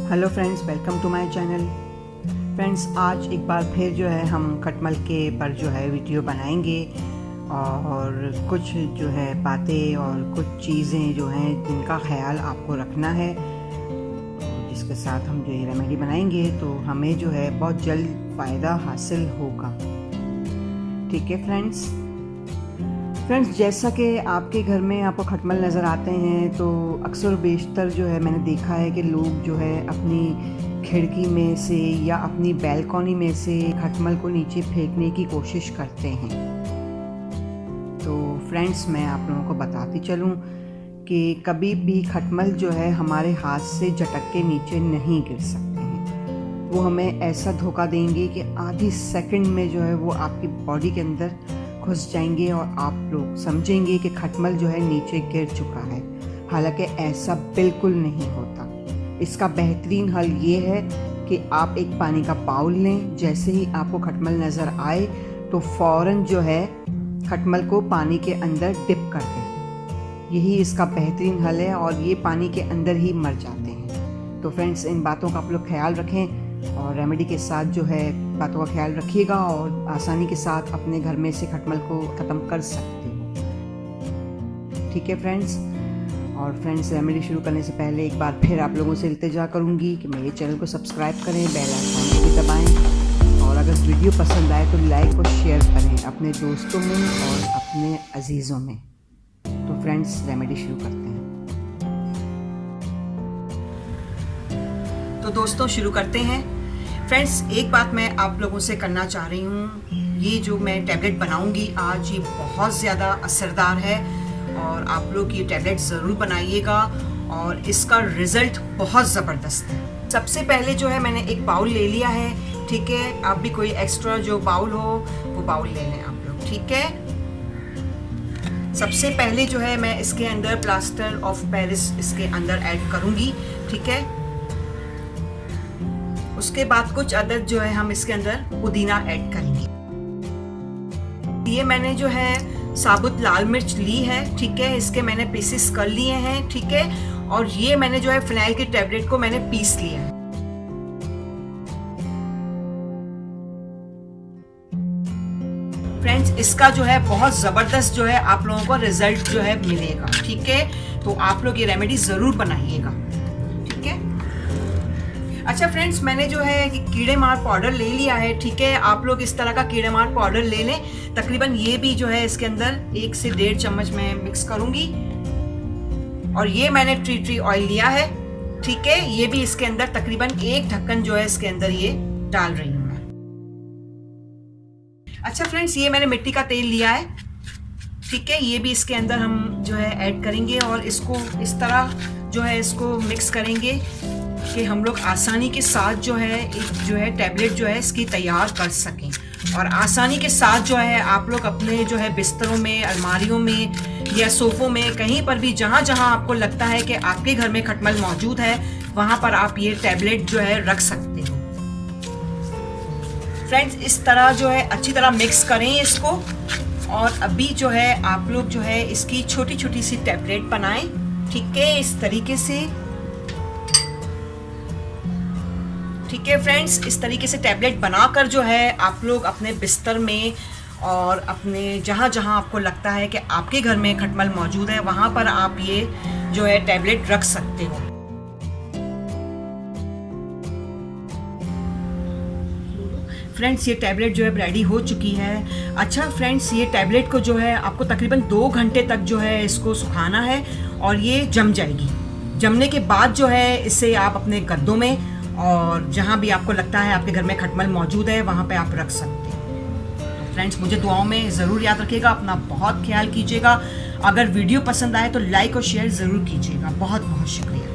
Hello friends, welcome to my channel. Friends, आज एक बार फिर जो है हम खटमल के पर जो है वीडियो बनाएंगे और कुछ जो है बातें और कुछ चीज़ें जो हैं जिनका ख्याल आपको रखना है, जिसके साथ हम जो ये रेमेडी बनाएंगे तो हमें जो है बहुत जल्द फ़ायदा हासिल होगा। ठीक है फ्रेंड्स, जैसा कि आपके घर में आपको खटमल नज़र आते हैं तो अक्सर बेशतर जो है मैंने देखा है कि लोग जो है अपनी खिड़की में से या अपनी बैल्कनी में से खटमल को नीचे फेंकने की कोशिश करते हैं। तो फ्रेंड्स, मैं आप लोगों को बताती चलूं कि कभी भी खटमल जो है हमारे हाथ से झटक के नीचे नहीं गिर सकते हैं। वो हमें ऐसा धोखा देंगे कि आधी सेकंड में जो है वो आपकी बॉडी के अंदर घुस जाएंगे और आप लोग समझेंगे कि खटमल जो है नीचे गिर चुका है। हालांकि ऐसा बिल्कुल नहीं होता। इसका बेहतरीन हल ये है कि आप एक पानी का बाउल लें। जैसे ही आपको खटमल नज़र आए तो फ़ौरन जो है खटमल को पानी के अंदर डिप कर दें। यही इसका बेहतरीन हल है और ये पानी के अंदर ही मर जाते हैं। तो फ्रेंड्स, इन बातों का आप लोग ख्याल रखें और रेमेडी के साथ जो है बातों का ख्याल रखिएगा और आसानी के साथ अपने घर में से खटमल को ख़त्म कर सकते हो। ठीक है फ्रेंड्स, और फ्रेंड्स, रेमेडी शुरू करने से पहले एक बार फिर आप लोगों से इल्तिजा करूंगी कि मेरे चैनल को सब्सक्राइब करें, बेल आइकन को भी दबाएं और अगर वीडियो पसंद आए तो लाइक और शेयर करें अपने दोस्तों में और अपने अजीज़ों में। तो फ्रेंड्स, रेमेडी शुरू करते हैं। तो दोस्तों, शुरू करते हैं। फ्रेंड्स, एक बात मैं आप लोगों से करना चाह रही हूँ, ये जो मैं टैबलेट बनाऊंगी आज, ये बहुत ज़्यादा असरदार है और आप लोग ये टैबलेट ज़रूर बनाइएगा और इसका रिज़ल्ट बहुत ज़बरदस्त है। सबसे पहले जो है मैंने एक बाउल ले लिया है। ठीक है, आप भी कोई एक्स्ट्रा जो बाउल हो वो बाउल ले लें आप लोग। ठीक है, सबसे पहले जो है मैं इसके अंदर प्लास्टर ऑफ पेरिस इसके अंदर ऐड करूँगी। ठीक है, उसके बाद कुछ अदद जो है हम इसके अंदर पुदीना ऐड करेंगे। ये मैंने जो है साबुत लाल मिर्च ली है। ठीक है, इसके मैंने पीसेस कर लिए हैं। ठीक है, और ये मैंने जो है फिनाइल की टैबलेट को मैंने पीस लिया है। फ्रेंड्स, इसका जो है बहुत ज़बरदस्त जो है आप लोगों को रिजल्ट जो है मिलेगा। ठीक है, तो आप लोग ये रेमेडी ज़रूर बनाइएगा। ठीक है, अच्छा फ्रेंड्स, मैंने जो है कीड़े मार पाउडर ले लिया है। ठीक है, आप लोग इस तरह का कीड़े मार पाउडर ले लें। तकरीबन ये भी जो है इसके अंदर 1 से 1.5 चम्मच मैं मिक्स करूंगी। और ये मैंने ट्री ऑयल लिया है। ठीक है, ये भी इसके अंदर तकरीबन 1 ढक्कन जो है इसके अंदर ये डाल रही हूँ मैं। अच्छा फ्रेंड्स, ये मैंने मिट्टी का तेल लिया है। ठीक है, ये भी इसके अंदर हम जो है ऐड करेंगे और इसको इस तरह जो है इसको मिक्स करेंगे कि हम लोग आसानी के साथ जो है टैबलेट जो है इसकी तैयार कर सकें और आसानी के साथ जो है आप लोग अपने जो है बिस्तरों में, अलमारियों में या सोफ़ों में, कहीं पर भी जहाँ जहाँ आपको लगता है कि आपके घर में खटमल मौजूद है, वहाँ पर आप ये टैबलेट जो है रख सकते हो। फ्रेंड्स, इस तरह जो है अच्छी तरह मिक्स करें इसको और अभी जो है आप लोग जो है इसकी छोटी छोटी सी टैबलेट बनाएं। ठीक है, इस तरीके से। ठीक है फ्रेंड्स, इस तरीके से टैबलेट बनाकर जो है आप लोग अपने बिस्तर में और अपने जहाँ जहाँ आपको लगता है कि आपके घर में खटमल मौजूद है, वहाँ पर आप ये जो है टैबलेट रख सकते हो। फ्रेंड्स, ये टैबलेट जो है रेडी हो चुकी है। अच्छा फ्रेंड्स, ये टैबलेट को जो है आपको तकरीबन 2 घंटे तक जो है इसको सुखाना है और ये जम जाएगी। जमने के बाद जो है इसे आप अपने गद्दों में और जहाँ भी आपको लगता है आपके घर में खटमल मौजूद है वहाँ पे आप रख सकते हैं। तो फ्रेंड्स, मुझे दुआओं में ज़रूर याद रखिएगा, अपना बहुत ख्याल कीजिएगा। अगर वीडियो पसंद आए तो लाइक और शेयर ज़रूर कीजिएगा। बहुत बहुत शुक्रिया।